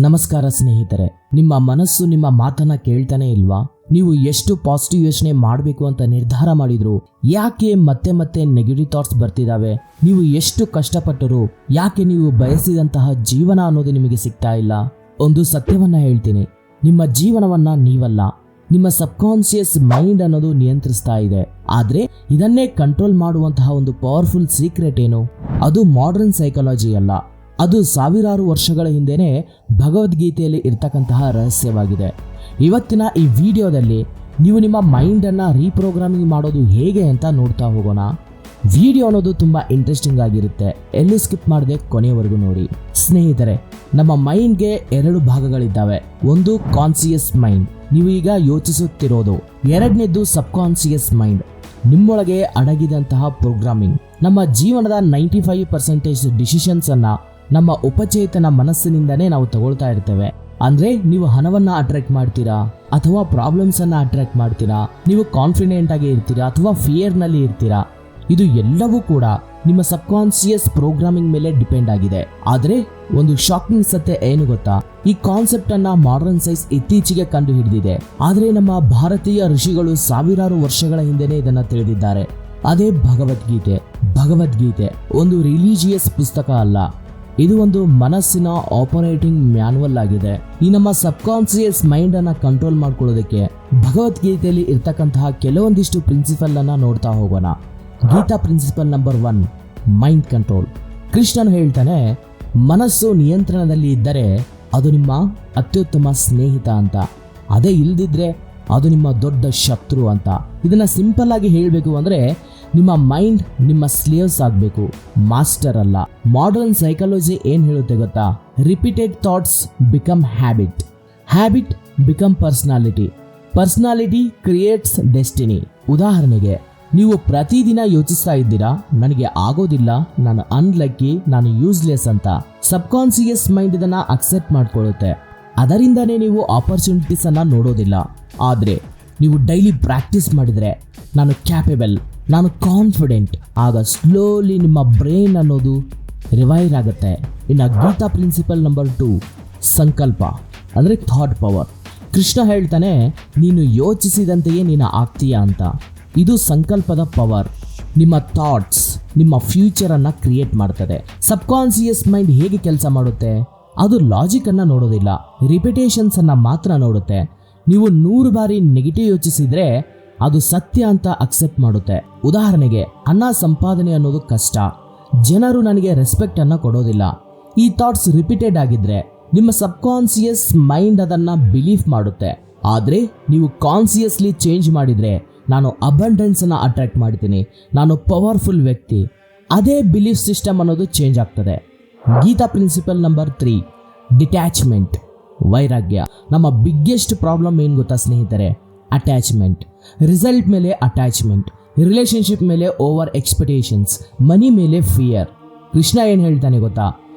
ನಮಸ್ಕಾರ ಸ್ನೇಹಿತರೆ, ನಿಮ್ಮ ಮನಸ್ಸು ನಿಮ್ಮ ಮಾತನ್ನ ಕೇಳ್ತಾನೆ ಇಲ್ವಾ? ನೀವು ಎಷ್ಟು ಪಾಸಿಟಿವ್ ಯೋಚನೆ ಮಾಡಬೇಕು ಅಂತ ನಿರ್ಧಾರ ಮಾಡಿದ್ರು ಯಾಕೆ ಮತ್ತೆ ಮತ್ತೆ ನೆಗೆಟಿವ್ ಥಾಟ್ಸ್ ಬರ್ತಿದಾವೆ? ನೀವು ಎಷ್ಟು ಕಷ್ಟಪಟ್ಟರು ಯಾಕೆ ನೀವು ಬಯಸಿದಂತಹ ಜೀವನ ಅನ್ನೋದು ನಿಮಗೆ ಸಿಗ್ತಾ ಇಲ್ಲ? ಒಂದು ಸತ್ಯವನ್ನ ಹೇಳ್ತೀನಿ, ನಿಮ್ಮ ಜೀವನವನ್ನ ನೀವಲ್ಲ, ನಿಮ್ಮ ಸಬ್ಕಾನ್ಶಿಯಸ್ ಮೈಂಡ್ ಅನ್ನೋದು ನಿಯಂತ್ರಿಸ್ತಾ ಇದೆ. ಆದ್ರೆ ಇದನ್ನೇ ಕಂಟ್ರೋಲ್ ಮಾಡುವಂತಹ ಒಂದು ಪವರ್ಫುಲ್ ಸೀಕ್ರೆಟ್ ಏನು? ಅದು ಮಾಡರ್ನ್ ಸೈಕಾಲಜಿ ಅಲ್ಲ, ಅದು ಸಾವಿರಾರು ವರ್ಷಗಳ ಹಿಂದೆನೇ ಭಗವದ್ಗೀತೆಯಲ್ಲಿ ಇರ್ತಕ್ಕಂತಹ ರಹಸ್ಯವಾಗಿದೆ. ಇವತ್ತಿನ ಈ ವಿಡಿಯೋದಲ್ಲಿ ನೀವು ನಿಮ್ಮ ಮೈಂಡನ್ನು ರೀಪ್ರೋಗ್ರಾಮಿಂಗ್ ಮಾಡೋದು ಹೇಗೆ ಅಂತ ನೋಡ್ತಾ ಹೋಗೋಣ. ವಿಡಿಯೋ ಅನ್ನೋದು ತುಂಬ ಇಂಟ್ರೆಸ್ಟಿಂಗ್ ಆಗಿರುತ್ತೆ, ಎಲ್ಲೂ ಸ್ಕಿಪ್ ಮಾಡದೆ ಕೊನೆಯವರೆಗೂ ನೋಡಿ. ಸ್ನೇಹಿತರೆ, ನಮ್ಮ ಮೈಂಡ್ಗೆ ಎರಡು ಭಾಗಗಳಿದ್ದಾವೆ. ಒಂದು ಕಾನ್ಸಿಯಸ್ ಮೈಂಡ್, ನೀವು ಈಗ ಯೋಚಿಸುತ್ತಿರೋದು. ಎರಡನೇದು ಸಬ್ಕಾನ್ಸಿಯಸ್ ಮೈಂಡ್, ನಿಮ್ಮೊಳಗೆ ಅಡಗಿದಂತಹ ಪ್ರೋಗ್ರಾಮಿಂಗ್. ನಮ್ಮ ಜೀವನದ 95% ಡಿಸಿಷನ್ಸ್ ಅನ್ನ ನಮ್ಮ ಉಪಚೇತನ ಮನಸ್ಸಿನಿಂದನೇ ನಾವು ತಗೊಳ್ತಾ ಇರ್ತೇವೆ. ಅಂದ್ರೆ ನೀವು ಹಣವನ್ನ ಅಟ್ರಾಕ್ಟ್ ಮಾಡ್ತೀರಾ ಅಥವಾ ಪ್ರಾಬ್ಲಮ್ಸ್ ಅನ್ನ ಅಟ್ರಾಕ್ಟ್ ಮಾಡ್ತೀರಾ, ನೀವು ಕಾನ್ಫಿಡೆಂಟ್ ಆಗಿ ಇರ್ತೀರಾ ಅಥವಾ ಫಿಯರ್ ನಲ್ಲಿ ಇರ್ತೀರಾ, ಇದು ಎಲ್ಲವೂ ಕೂಡ ನಿಮ್ಮ ಸಬ್ಕಾನ್ಶಿಯಸ್ ಪ್ರೋಗ್ರಾಮಿಂಗ್ ಮೇಲೆ ಡಿಪೆಂಡ್ ಆಗಿದೆ. ಆದ್ರೆ ಒಂದು ಶಾಕಿಂಗ್ ಸತ್ಯ ಏನು ಗೊತ್ತಾ? ಈ ಕಾನ್ಸೆಪ್ಟ್ ಅನ್ನ ಮಾಡರ್ನ್ ಸೈನ್ಸ್ ಇತ್ತೀಚೆಗೆ ಕಂಡು ಹಿಡಿದಿದೆ. ಆದ್ರೆ ನಮ್ಮ ಭಾರತೀಯ ಋಷಿಗಳು ಸಾವಿರಾರು ವರ್ಷಗಳ ಹಿಂದೆನೇ ಇದನ್ನ ತಿಳಿದಿದ್ದಾರೆ. ಅದೇ ಭಗವದ್ಗೀತೆ ಒಂದು ರಿಲಿಜಿಯಸ್ ಪುಸ್ತಕ ಅಲ್ಲ, ಇದು ಒಂದು ಮನಸ್ಸಿನ ಆಪರೇಟಿಂಗ್ ಮ್ಯಾನ್ಯುವಲ್ ಆಗಿದೆ. ಈ ನಮ್ಮ ಸಬ್ಕಾನ್ಶಿಯಸ್ ಮೈಂಡ್ ಅನ್ನ ಕಂಟ್ರೋಲ್ ಮಾಡ್ಕೊಳ್ಳೋದಕ್ಕೆ ಭಗವದ್ಗೀತೆಯಲ್ಲಿ ಇರ್ತಕ್ಕಂತಹ ಕೆಲವೊಂದಿಷ್ಟು ಪ್ರಿನ್ಸಿಪಲ್ ಅನ್ನ ನೋಡ್ತಾ ಹೋಗೋಣ. Gita principle number 1, mind control. ಕೃಷ್ಣನು ಹೇಳ್ತಾನೆ, ಮನಸ್ಸು ನಿಯಂತ್ರಣದಲ್ಲಿ ಇದ್ದರೆ ಅದು ನಿಮ್ಮ ಅತ್ಯುತ್ತಮ ಸ್ನೇಹಿತ ಅಂತ, ಅದೇ ಇಲ್ದಿದ್ರೆ ಅದು ನಿಮ್ಮ ದೊಡ್ಡ ಶತ್ರು ಅಂತ. ಇದನ್ನ ಸಿಂಪಲ್ ಆಗಿ ಹೇಳಬೇಕು ಅಂದ್ರೆ, ನಿಮ್ಮ ಮೈಂಡ್ ನಿಮ್ಮ ಸ್ಲೇವ್ಸ್ ಆಗಬೇಕು, ಮಾಸ್ಟರ್ ಅಲ್ಲ. ಮಾಡರ್ನ್ ಸೈಕಾಲಜಿ ಏನ್ ಹೇಳುತ್ತೆ ಗೊತ್ತಾ? Repeated thoughts become habit become personality creates destiny. ಉದಾಹರಣೆಗೆ, ನೀವು ಪ್ರತಿದಿನ ಯೋಚಿಸ್ತಾ ಇದ್ದೀರಾ, ನನಗೆ ಆಗೋದಿಲ್ಲ, ನಾನು ಅನ್ಲಕ್ಕಿ, ನಾನು ಯೂಸ್ಲೆಸ್ ಅಂತ. ಸಬ್ಕಾನ್ಶಿಯಸ್ ಮೈಂಡ್ ಇದನ್ನ ಅಕ್ಸೆಪ್ಟ್ ಮಾಡ್ಕೊಳ್ಳುತ್ತೆ. ಅದರಿಂದನೇ ನೀವು ಆಪರ್ಚುನಿಟೀಸ್ ಅನ್ನ ನೋಡೋದಿಲ್ಲ. ಆದ್ರೆ ನೀವು ಡೈಲಿ ಪ್ರಾಕ್ಟೀಸ್ ಮಾಡಿದ್ರೆ, ನಾನು ಕ್ಯಾಪೇಬಲ್, ನಾನು ಕಾನ್ಫಿಡೆಂಟ್, ಆಗ ಸ್ಲೋಲಿ ನಿಮ್ಮ ಬ್ರೈನ್ ಅನ್ನೋದು ರಿವೈರ್ ಆಗುತ್ತೆ. ಇನ್ನು ಗೀತಾ ಪ್ರಿನ್ಸಿಪಲ್ ನಂಬರ್ 2, ಸಂಕಲ್ಪ ಅಂದ್ರೆ ಥಾಟ್ ಪವರ್. ಕೃಷ್ಣ ಹೇಳ್ತಾನೆ, ನೀನು ಯೋಚಿಸಿದಂತೆಯೇ ನೀನು ಆಗ್ತೀಯಾ ಅಂತ. ಇದು ಸಂಕಲ್ಪದ ಪವರ್. ನಿಮ್ಮ ಥಾಟ್ಸ್ ನಿಮ್ಮ ಫ್ಯೂಚರ್ ಅನ್ನ ಕ್ರಿಯೇಟ್ ಮಾಡ್ತದೆ. ಸಬ್ಕಾನ್ಶಿಯಸ್ ಮೈಂಡ್ ಹೇಗೆ ಕೆಲಸ ಮಾಡುತ್ತೆ? ಅದು ಲಾಜಿಕ್ ಅನ್ನ ನೋಡೋದಿಲ್ಲ, ರಿಪಿಟೇಷನ್ಸ್ ಅನ್ನ ಮಾತ್ರ ನೋಡುತ್ತೆ. ನೀವು 100 ಬಾರಿ ನೆಗೆಟಿವ್ ಯೋಚಿಸಿದ್ರೆ ಅದು ಸತ್ಯ ಅಂತ ಅಕ್ಸೆಪ್ಟ್ ಮಾಡುತ್ತೆ. ಉದಾಹರಣೆಗೆ, ಹಣ ಸಂಪಾದನೆ ಅನ್ನೋದು ಕಷ್ಟ, ಜನರು ನನಗೆ ರೆಸ್ಪೆಕ್ಟ್ ಅನ್ನ ಕೊಡೋದಿಲ್ಲ. ಈ ಥಾಟ್ಸ್ ರಿಪೀಟೆಡ್ ಆಗಿದ್ರೆ ನಿಮ್ಮ ಸಬ್ಕಾನ್ಶಿಯಸ್ ಮೈಂಡ್ ಅದನ್ನ ಬಿಲೀಫ್ ಮಾಡುತ್ತೆ. ಆದ್ರೆ ನೀವು ಕಾನ್ಶಿಯಸ್ಲಿ ಚೇಂಜ್ ಮಾಡಿದ್ರೆ, ನಾನು ಅಬಂಡೆನ್ಸ್ ಅನ್ನ ಅಟ್ರಾಕ್ಟ್ ಮಾಡ್ತೀನಿ, ನಾನು ಪವರ್ಫುಲ್ ವ್ಯಕ್ತಿ, ಅದೇ ಬಿಲೀಫ್ ಸಿಸ್ಟಮ್ ಅನ್ನೋದು ಚೇಂಜ್ ಆಗ್ತದೆ. ಗೀತಾ ಪ್ರಿನ್ಸಿಪಲ್ ನಂಬರ್ 3, ಡಿಟ್ಯಾಚ್ಮೆಂಟ್, ವೈರಾಗ್ಯ. ನಮ್ಮ ಬಿಗ್ಗೆಸ್ಟ್ ಪ್ರಾಬ್ಲಮ್ ಏನು ಗೊತ್ತಾ ಸ್ನೇಹಿತರೆ? ಅಟ್ಯಾಚ್ಮೆಂಟ್. ರಿಸಲ್ಟ್ ಮೇಲೆ ಅಟ್ಯಾಚ್ಮೆಂಟ್, ರಿಲೇಶನ್ಶಿಪ್ ಮೇಲೆ ಓವರ್ ಎಕ್ಸ್ಪೆಕ್ಟೇಷನ್ಸ್, ಮನಿ ಮೇಲೆ ಫಿಯರ್. ಕೃಷ್ಣ ಏನು ಹೇಳ್ತಾನೆ ಗೊತ್ತಾ?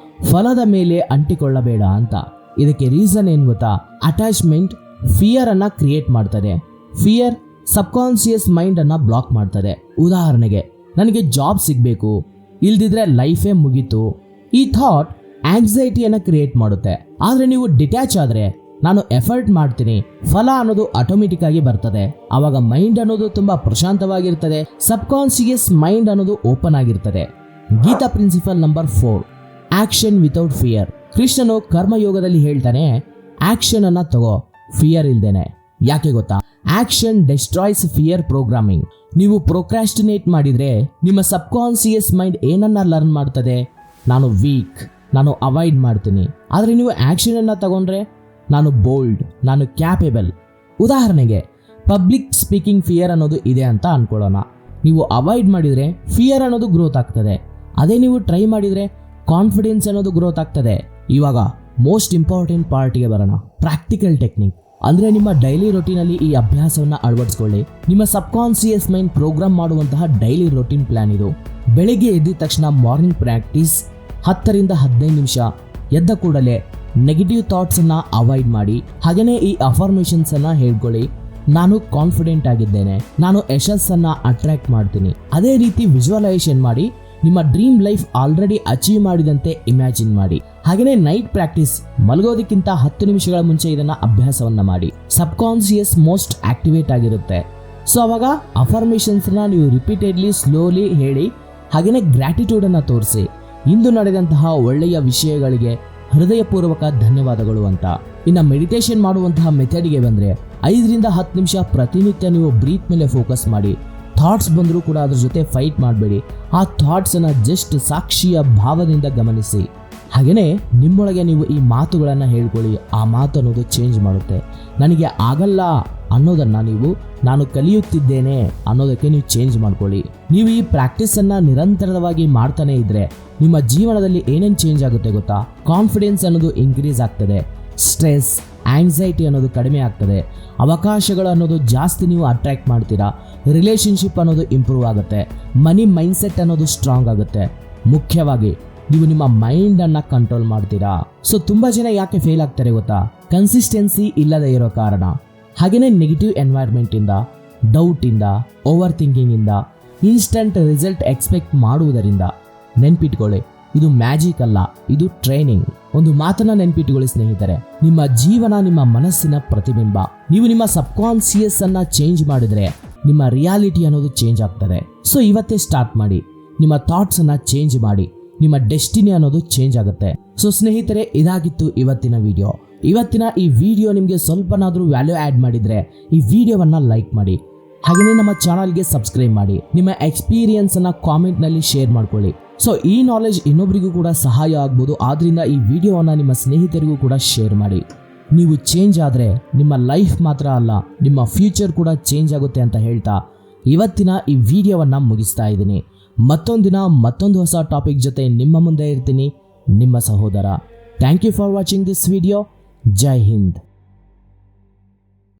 ಫಲದ ಮೇಲೆ ಅಂಟಿಕೊಳ್ಳಬೇಡ ಅಂತ. ಇದಕ್ಕೆ ರೀಸನ್ ಏನು ಗೊತ್ತಾ? ಅಟ್ಯಾಚ್ಮೆಂಟ್ ಫಿಯರ್ ಅನ್ನ ಕ್ರಿಯೇಟ್ ಮಾಡ್ತದೆ. ಫಿಯರ್ ಸಬ್ಕಾನ್ಶಿಯಸ್ ಮೈಂಡ್ ಅನ್ನ ಬ್ಲಾಕ್ ಮಾಡ್ತದೆ. ಉದಾಹರಣೆಗೆ, ನನಗೆ ಜಾಬ್ ಸಿಗಬೇಕು, ಇಲ್ದಿದ್ರೆ ಲೈಫೇ ಮುಗೀತು. ಈ ಥಾಟ್ ಆಂಗ್ಸೈಟಿಯನ್ನು ಕ್ರಿಯೇಟ್ ಮಾಡುತ್ತೆ. ಆದ್ರೆ ನೀವು ಡಿಟ್ಯಾಚ್ ಆದ್ರೆ, ನಾನು ಎಫರ್ಟ್ ಮಾಡ್ತೀನಿ, ಫಲ ಅನ್ನೋದು ಆಟೋಮೆಟಿಕ್ ಆಗಿ ಬರ್ತದೆ. ಆವಾಗ ಮೈಂಡ್ ಅನ್ನೋದು ತುಂಬಾ ಪ್ರಶಾಂತವಾಗಿರ್ತದೆ, ಸಬ್ಕಾನ್ಶಿಯಸ್ ಮೈಂಡ್ ಅನ್ನೋದು ಓಪನ್ ಆಗಿರ್ತದೆ. Gita principle number 4, action without fear. ಕೃಷ್ಣನು ಕರ್ಮಯೋಗದಲ್ಲಿ ಹೇಳ್ತಾನೆ, ಆಕ್ಷನ್ ಅನ್ನ ತಗೋ, ಫಿಯರ್ ಇಲ್ದೇನೆ. ಯಾಕೆ ಗೊತ್ತಾ? Action destroys fear programming. ನೀವು ಪ್ರೊಕ್ರಾಸ್ಟಿನೇಟ್ ಮಾಡಿದ್ರೆ ನಿಮ್ಮ ಸಬ್ಕಾನ್ಶಿಯಸ್ ಮೈಂಡ್ ಏನನ್ನ ಲರ್ನ್ ಮಾಡ್ತದೆ? ನಾನು ವೀಕ್, ನಾನು ಅವಾಯ್ಡ್ ಮಾಡ್ತೀನಿ. ಆದ್ರೆ ನೀವು ಆಕ್ಷನ್ ಅನ್ನ ತಗೊಂಡ್ರೆ, ನಾನು ಬೋಲ್ಡ್, ನಾನು ಕ್ಯಾಪೇಬಲ್. ಉದಾಹರಣೆಗೆ, ಪಬ್ಲಿಕ್ ಸ್ಪೀಕಿಂಗ್ ಫಿಯರ್ ಅನ್ನೋದು ಇದೆ ಅಂತ ಅನ್ಕೊಳ್ಳೋಣ. ನೀವು ಅವಾಯ್ಡ್ ಮಾಡಿದ್ರೆ ಫಿಯರ್ ಅನ್ನೋದು ಗ್ರೋತ್ ಆಗ್ತದೆ. ಅದೇ ನೀವು ಟ್ರೈ ಮಾಡಿದ್ರೆ ಕಾನ್ಫಿಡೆನ್ಸ್ ಅನ್ನೋದು ಗ್ರೋತ್ ಆಗ್ತದೆ. ಇವಾಗ ಮೋಸ್ಟ್ ಇಂಪಾರ್ಟೆಂಟ್ ಪಾರ್ಟಿಗೆ ಬರೋಣ, ಪ್ರಾಕ್ಟಿಕಲ್ ಟೆಕ್ನಿಕ್. ಅಂದ್ರೆ ನಿಮ್ಮ ಡೈಲಿ ರೊಟೀನಲ್ಲಿ ಈ ಅಭ್ಯಾಸವನ್ನ ಅಳವಡಿಸ್ಕೊಳ್ಳಿ. ನಿಮ್ಮ ಸಬ್ಕಾನ್ಶಿಯಸ್ ಮೈಂಡ್ ಪ್ರೋಗ್ರಾಮ್ ಮಾಡುವಂತಹ ಡೈಲಿ ರೊಟೀನ್ ಪ್ಲಾನ್ ಇದು. ಬೆಳಿಗ್ಗೆ ಎದ್ದ ತಕ್ಷಣ ಮಾರ್ನಿಂಗ್ ಪ್ರಾಕ್ಟೀಸ್ 10 ರಿಂದ 15 ನಿಮಿಷ. ಎದ್ದ ಕೂಡಲೇ ನೆಗೆಟಿವ್ ಥಾಟ್ಸ್ ಅನ್ನ ಅವಾಯ್ಡ್ ಮಾಡಿ. ಹಾಗೇನೆ ಈ ಅಫರ್ಮೇಷನ್ಸ್ ಅನ್ನ ಹೇಳ್ಕೊಳ್ಳಿ, ನಾನು ಕಾನ್ಫಿಡೆಂಟ್ ಆಗಿದ್ದೇನೆ, ನಾನು ಯಶಸ್ಸನ್ನ ಅಟ್ರಾಕ್ಟ್ ಮಾಡ್ತೀನಿ. ಅದೇ ರೀತಿ ವಿಜುವಲೈಸೇಷನ್ ಮಾಡಿ ನಿಮ್ಮ ಡ್ರೀಮ್ ಲೈಫ್ ಆಲ್ರೆಡಿ ಅಚೀವ್ ಮಾಡಿದಂತೆ ಇಮ್ಯಾಜಿನ್ ಮಾಡಿ. ಹಾಗೆಯೇ ನೈಟ್ ಪ್ರಾಕ್ಟೀಸ್, ಮಲಗೋದಕ್ಕಿಂತ 10 ನಿಮಿಷಗಳ ಮುಂಚೆ ಇದನ್ನ ಅಭ್ಯಾಸವನ್ನ ಮಾಡಿ. ಸಬ್ ಕಾನ್ಸಿಯಸ್ ಮೋಸ್ಟ್ ಆಕ್ಟಿವೇಟ್ ಆಗಿರುತ್ತೆ. ಸೊ ಅವಾಗ ಅಫರ್ಮೇಷನ್ಸ್ನ ನೀವು ರಿಪೀಟೆಡ್ಲಿ ಸ್ಲೋಲಿ ಹೇಳಿ. ಹಾಗೆಯೇ ಗ್ರ್ಯಾಟಿಟ್ಯೂಡ್ ಅನ್ನ ತೋರಿಸಿ. ಇಂದು ನಡೆದಂತಹ ಒಳ್ಳೆಯ ವಿಷಯಗಳಿಗೆ ಹೃದಯಪೂರ್ವಕ ಧನ್ಯವಾದಗಳು ಅಂತ. ಇನ್ನು ಮೆಡಿಟೇಷನ್ ಮಾಡುವಂತಹ ಮೆಥಡ್ಗೆ ಬಂದರೆ 5 ರಿಂದ 10 ನಿಮಿಷ ಪ್ರತಿನಿತ್ಯ ನೀವು ಬ್ರೀತ್ ಮೇಲೆ ಫೋಕಸ್ ಮಾಡಿ. ಥಾಟ್ಸ್ ಬಂದರೂ ಕೂಡ ಅದ್ರ ಜೊತೆ ಫೈಟ್ ಮಾಡಬೇಡಿ. ಆ ಥಾಟ್ಸನ್ನು ಜಸ್ಟ್ ಸಾಕ್ಷಿಯ ಭಾವದಿಂದ ಗಮನಿಸಿ. ಹಾಗೆಯೇ ನಿಮ್ಮೊಳಗೆ ನೀವು ಈ ಮಾತುಗಳನ್ನು ಹೇಳ್ಕೊಳ್ಳಿ. ಆ ಮಾತು ಅನ್ನೋದು ಚೇಂಜ್ ಮಾಡುತ್ತೆ. ನನಗೆ ಆಗಲ್ಲ ಅನ್ನೋದನ್ನು ನೀವು ನಾನು ಕಲಿಯುತ್ತಿದ್ದೇನೆ ಅನ್ನೋದಕ್ಕೆ ನೀವು ಚೇಂಜ್ ಮಾಡ್ಕೊಳ್ಳಿ. ನೀವು ಈ ಪ್ರಾಕ್ಟೀಸನ್ನು ನಿರಂತರವಾಗಿ ಮಾಡ್ತಾನೆ ಇದ್ರೆ ನಿಮ್ಮ ಜೀವನದಲ್ಲಿ ಏನೇನು ಚೇಂಜ್ ಆಗುತ್ತೆ ಗೊತ್ತಾ? ಕಾನ್ಫಿಡೆನ್ಸ್ ಅನ್ನೋದು ಇನ್ಕ್ರೀಸ್ ಆಗ್ತದೆ. ಸ್ಟ್ರೆಸ್, ಆಂಗ್ಸೈಟಿ ಅನ್ನೋದು ಕಡಿಮೆ ಆಗ್ತದೆ. ಅವಕಾಶಗಳು ಅನ್ನೋದು ಜಾಸ್ತಿ ನೀವು ಅಟ್ರಾಕ್ಟ್ ಮಾಡ್ತೀರಾ. ರಿಲೇಷನ್ಶಿಪ್ ಅನ್ನೋದು ಇಂಪ್ರೂವ್ ಆಗುತ್ತೆ. ಮನಿ ಮೈಂಡ್ಸೆಟ್ ಅನ್ನೋದು ಸ್ಟ್ರಾಂಗ್ ಆಗುತ್ತೆ. ಮುಖ್ಯವಾಗಿ ನೀವು ನಿಮ್ಮ ಮೈಂಡನ್ನು ಕಂಟ್ರೋಲ್ ಮಾಡ್ತೀರಾ. ಸೊ ತುಂಬ ಜನ ಯಾಕೆ ಫೇಲ್ ಆಗ್ತಾರೆ ಗೊತ್ತಾ? ಕನ್ಸಿಸ್ಟೆನ್ಸಿ ಇಲ್ಲದೆ ಇರೋ ಕಾರಣ. ಹಾಗೆಯೇ ನೆಗೆಟಿವ್ ಎನ್ವೈರ್ಮೆಂಟಿಂದ, ಡೌಟಿಂದ, ಓವರ್ ಥಿಂಕಿಂಗಿಂದ, ಇನ್ಸ್ಟಂಟ್ ರಿಸಲ್ಟ್ ಎಕ್ಸ್ಪೆಕ್ಟ್ ಮಾಡುವುದರಿಂದ. ನೆನ್ಪಿಟ್ಕೊಳ್ಳಿ, ಇದು ಮ್ಯಾಜಿಕ್ ಅಲ್ಲ, ಇದು ಟ್ರೈನಿಂಗ್. ಒಂದು ಮಾತನ್ನ ನೆನ್ಪಿಟ್ಕೊಳ್ಳಿ ಸ್ನೇಹಿತರೆ, ನಿಮ್ಮ ಜೀವನ ನಿಮ್ಮ ಮನಸ್ಸಿನ ಪ್ರತಿಬಿಂಬ. ನೀವು ನಿಮ್ಮ ಸಬ್ಕಾನ್ಸಿಯಸ್ ಅನ್ನ ಚೇಂಜ್ ಮಾಡಿದ್ರೆ ನಿಮ್ಮ ರಿಯಾಲಿಟಿ ಅನ್ನೋದು ಚೇಂಜ್ ಆಗ್ತದೆ. ಸೊ ಇವತ್ತೇ ಸ್ಟಾರ್ಟ್ ಮಾಡಿ. ನಿಮ್ಮ ಥಾಟ್ಸ್ ಅನ್ನ ಚೇಂಜ್ ಮಾಡಿ. ನಿಮ್ಮ ಡೆಸ್ಟಿನಿ ಅನ್ನೋದು ಚೇಂಜ್ ಆಗುತ್ತೆ. ಸೊ ಸ್ನೇಹಿತರೆ, ಇದಾಗಿತ್ತು ಇವತ್ತಿನ ವಿಡಿಯೋ. ಇವತ್ತಿನ ಈ ವಿಡಿಯೋ ನಿಮಗೆ ಸ್ವಲ್ಪನಾದರೂ ವ್ಯಾಲ್ಯೂ ಆ್ಯಡ್ ಮಾಡಿದರೆ ಈ ವಿಡಿಯೋವನ್ನು ಲೈಕ್ ಮಾಡಿ. ಹಾಗೆಯೇ ನಮ್ಮ ಚಾನಲ್ಗೆ ಸಬ್ಸ್ಕ್ರೈಬ್ ಮಾಡಿ. ನಿಮ್ಮ ಎಕ್ಸ್ಪೀರಿಯನ್ಸನ್ನು ಕಾಮೆಂಟ್ನಲ್ಲಿ ಶೇರ್ ಮಾಡ್ಕೊಳ್ಳಿ. ಸೊ ಈ ನಾಲೆಜ್ ಇನ್ನೊಬ್ಬರಿಗೂ ಕೂಡ ಸಹಾಯ ಆಗ್ಬೋದು. ಆದ್ದರಿಂದ ಈ ವಿಡಿಯೋವನ್ನು ನಿಮ್ಮ ಸ್ನೇಹಿತರಿಗೂ ಕೂಡ ಶೇರ್ ಮಾಡಿ. ನೀವು ಚೇಂಜ್ ಆದರೆ ನಿಮ್ಮ ಲೈಫ್ ಮಾತ್ರ ಅಲ್ಲ, ನಿಮ್ಮ ಫ್ಯೂಚರ್ ಕೂಡ ಚೇಂಜ್ ಆಗುತ್ತೆ ಅಂತ ಹೇಳ್ತಾ ಇವತ್ತಿನ ಈ ವಿಡಿಯೋವನ್ನು ಮುಗಿಸ್ತಾ ಇದ್ದೀನಿ. ಮತ್ತೊಂದಿನ ಮತ್ತೊಂದು ಹೊಸ ಟಾಪಿಕ್ ಜೊತೆ ನಿಮ್ಮ ಮುಂದೆ ಇರ್ತೀನಿ. ನಿಮ್ಮ ಸಹೋದರ. Thank you for watching this video. ಜೈ ಹಿಂದ್.